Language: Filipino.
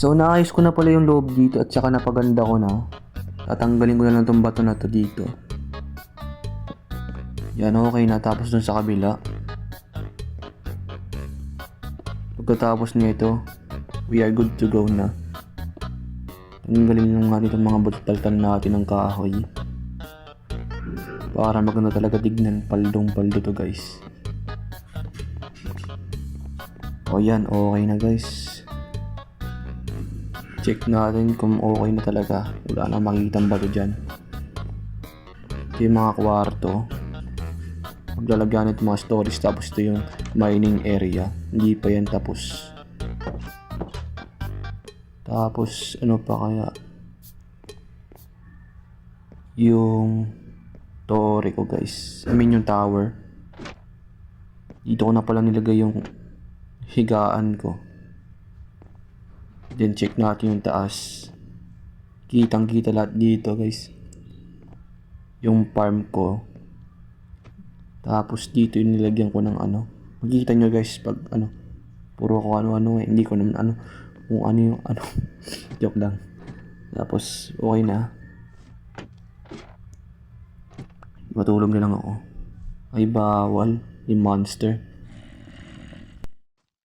So naayos ko na pala yung loob dito at saka napaganda ko na. Tatanggalin ko na lang tong bato na to dito. Yan, okay na. Tapos dun sa kabila. Pagkatapos nito, we are good to go na. Tanggalin lang natin itong mga bato-taltal natin ng kahoy. Para maganda talaga tignan. Paldong-paldo to guys. O yan, okay na guys. Check natin kung okay na talaga. Wala na makikitang bato dyan. Ito yung mga kwarto. Maglalagyan ito mga storage. Tapos ito yung mining area. Hindi pa yan tapos. Tapos ano pa kaya? Yung tore ko guys. I mean yung tower. Dito ko na pala nilagay yung higaan ko. Then check natin yung taas. Kitang kita lahat dito guys. Yung farm ko. Tapos dito yung nilagyan ko ng ano. Makikita nyo guys pag ano. Puro ko ano-ano eh. Hindi ko naman ano. Kung ano yung ano. Joke lang. Tapos okay na. Matulog na lang ako. Ay bawal. Yung monster.